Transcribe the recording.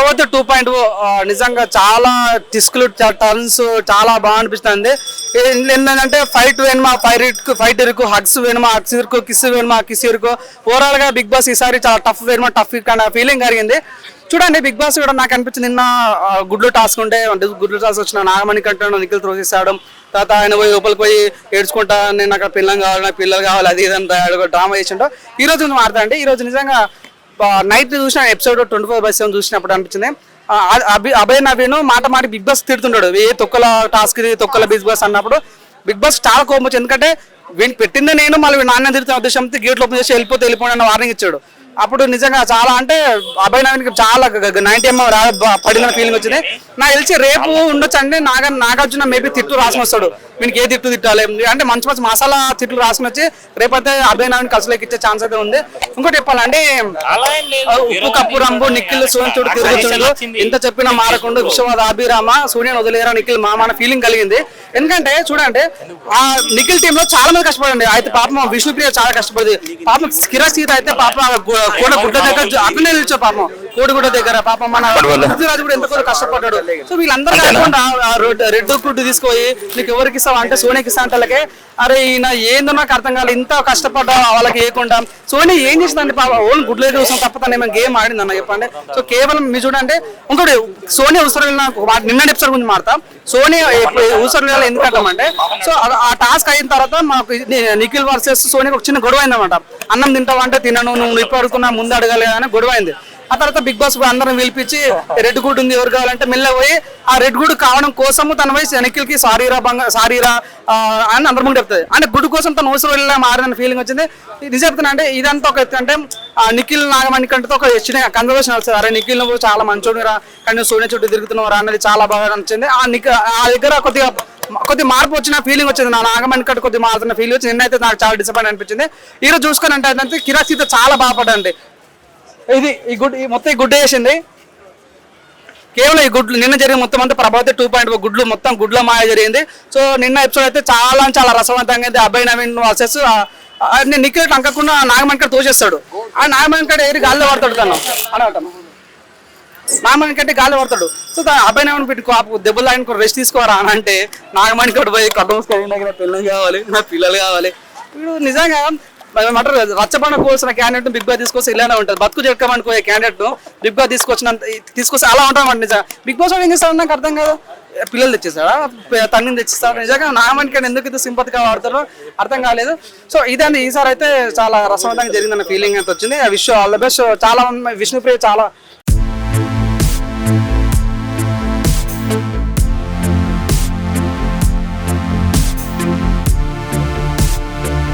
ప్రభావతి 2.0 నిజంగా చాలా టిస్కులు టర్న్స్ చాలా బాగా అనిపిస్తుంది. ఏంటంటే ఫైట్ వేణుమా ఫైట్ ఇరుకు, హగ్స్ వేణుమా హగ్స్ ఇరుకు, కిస్ వేణుమా కిస్ ఇరుకు. ఓవరాల్ గా బిగ్ బాస్ ఈసారి చాలా టఫ్ వేణుమా టఫ్ ఫీలింగ్ కలిగింది. చూడండి బిగ్ బాస్ కూడా నాకు అనిపించింది నిన్న గుడ్లు టాస్క్ ఉంటే గుడ్లు టాస్క్ వచ్చిన నాగమణి కంటే నిఖిల్ త్రో చేశాడు. తర్వాత ఆయన పోయి లోపలికి పోయి ఏడ్చుకుంటా నేను అక్కడ పిల్లలు కావాలి నాకు పిల్లలు కావాలి అది ఇదంతా డ్రామా చేసిండో. ఈ రోజు మాట్లాడండి. ఈ రోజు నిజంగా నైట్ చూసిన ఎపిసోడ్ 24/7 చూసినప్పుడు అనిపించింది అభయ్ నవీన్ మాట బిగ్ బాస్ తిడుతుంటాడు ఏ తొక్కల టాస్క్ ఇది తొక్కల బిగ్ బాస్ అన్నప్పుడు బిగ్ బాస్ చాలా కోపం వచ్చింది. ఎందుకంటే వీడిని పెట్టిందే నేను మళ్ళీ నాన్న తిరుగుతున్న ఉద్దేశంతో గేట్లు ఓపెన్ చేసి వెళ్ళిపోండి అన్న వార్నింగ్ ఇచ్చాడు. అప్పుడు నిజంగా చాలా అంటే అభయ్ నవీన్కి చాలా 90 పడిన ఫీలింగ్ వచ్చింది. నాకు తెలిసి రేపు ఉండొచ్చు అంటే నాగార్జున మేబీ తిట్టు రాసుకుని వస్తాడు. వీనికి ఏ తిట్టు తిట్టాలి అంటే మంచి మంచి మసాలా తిట్లు రాసుకుని వచ్చి రేపైతే అభయ్ నవీన్ కసులోకి ఇచ్చే ఛాన్స్ అయితే ఉంది. ఇంకోటి చెప్పాలంటే ఉప్పు కప్పు రంబు నిఖిల్ సోనిచుడు తిరుగుతుండు ఎంత చెప్పినా మారకుండా విశ్వనాథ్ అభిరామ సూర్యని వదిలేరా నిఖిల్ మామ అనే ఫీలింగ్ కలిగింది. ఎందుకంటే చూడండి ఆ నిఖిల్ టీమ్ లో చాలా మంది కష్టపడండి. అయితే పాపం విష్ణుప్రియ చాలా కష్టపడింది. పాపం కిరాక్ సీత అయితే పాప గుడ్డ దగ్గర అక్కడనే నిలిచో పాపం కోడిగుడ్డ దగ్గర పాపం మన పృథ్వీరాజు కూడా ఎంతో కష్టపడ్డాడు. సో వీళ్ళందరూ కాకుండా రెడ్ గుడ్డు తీసుకొని నీకు ఎవరికి ఇస్తావా అంటే సోనియాకి ఇస్తా అంటే అరే ఈయన ఏందో నాకు అర్థం కాలేదు ఇంత కష్టపడ్డా వాళ్ళకి వేయకుండా సోనియా ఏం చేసిందండి పాప ఓన్ గుడ్లు చూసాం తప్ప తను ఏమైనా గేమ్ ఆడింది అన్న చెప్పండి. సో కేవలం మీరు చూడండి ఇంకోటి సోనియా ఉసరు నిన్న ఎపిసోడ్ గురించి మాడతాం. సోనియా ఊసరు ఎందుకు అంటామంటే సో ఆ టాస్క్ అయిన తర్వాత మాకు నిఖిల్ వర్సెస్ సోనియాకి ఒక చిన్న గొడవ అయిందన్నమాట. అన్నం తింటావా అంటే తినను నువ్వు ఇప్పుడు అడుగుతున్నా ముందు అడగలేదని గొడవ అయింది. ఆ తర్వాత బిగ్ బాస్ అందరం పిలిపించి రెడ్ గుడ్ ఉంది ఎవరు కావాలంటే మెల్ల పోయి ఆ రెడ్ గుడ్ కావడం కోసము తన వయసు నిఖిల్కి సారీరా అని అందరం ముందు చెప్తుంది. అంటే గుడ్ కోసం తను ఊసరు వెళ్ళా మారిన ఫీలింగ్ వచ్చింది. ఇది చెప్తున్నా అంటే ఇదంతా ఒక ఎత్తు అంటే నిఖిల్ నాగమణి కంటే ఒక చిన్న కన్వర్సేషన్ వస్తుంది. అరే నిఖిల్ నువ్వు చాలా మంచోడు రా కానీ సోనియా చుట్టూ తిరుగుతున్నావు రా అనేది చాలా బాగా నచ్చింది. ఆ దగ్గర కొద్దిగా మార్పు వచ్చిన ఫీలింగ్ వచ్చింది. నా నాగమణి కంటే కొద్దిగా మారుతున్న ఫీలింగ్ వచ్చింది. నిన్నైతే నాకు చాలా డిసప్పాయింట్ అనిపించింది. ఈ రోజు చూసుకొని అంటే కిరాక్ సీత చాలా బాగుపడండి. ఇది ఈ మొత్తం ఈ గుడ్డ వేసింది కేవలం ఈ గుడ్లు నిన్న జరిగిన మొత్తం అంతా ప్రభావిత 2.0 గుడ్లు మొత్తం గుడ్ల మాయ జరిగింది. సో నిన్న ఎపిసోడ్ అయితే చాలా రసవంతంగా అయితే అభయ్ నవీన్ వర్సెస్ నిఖిల్ అంకకుండా నాగమణి కంటే తోచేస్తాడు. ఆ నాగమణి కంటే ఏరి గాల్లో పడతాడు తను అనటం నాగమణి కంటే గాల్లో పడతాడు. సో అభయ్ నవీన్ పెట్టి దెబ్బలు ఆయన రెస్ట్ తీసుకోరా అని అంటే నాగమణి కంటే పోయి కట్టమూసుకొని నాకు నా పిల్లలు కావాలి నా పిల్లలు కావాలి. ఇప్పుడు నిజంగా ఏమంటారు రచ్చబండ కోసిన క్యాండిడేట్ బిగ్ బాస్ తీసుకొస్తే ఇలానే ఉంటుంది. బతుకు చెక్కమనుకోయే క్యాండిడేట్ బిగ్ బాస్ తీసుకొస్తే అలా ఉంటాం నిజంగా. బిగ్ బాస్ ఏం చేస్తాడు నాకు అర్థం కాదు. పిల్లలు తెచ్చేస్తాడా తన్నిని తెచ్చిస్తాడు. నిజంగా నాగమణికి ఎందుకు ఇది సింపతిగా వాడతారో అర్థం కాలేదు. సో ఇదండి ఈసారి అయితే చాలా రసవంతంగా జరిగిందన్న ఫీలింగ్ అయితే వచ్చింది. Wish all the best. చాలా విష్ణుప్రియ చాలా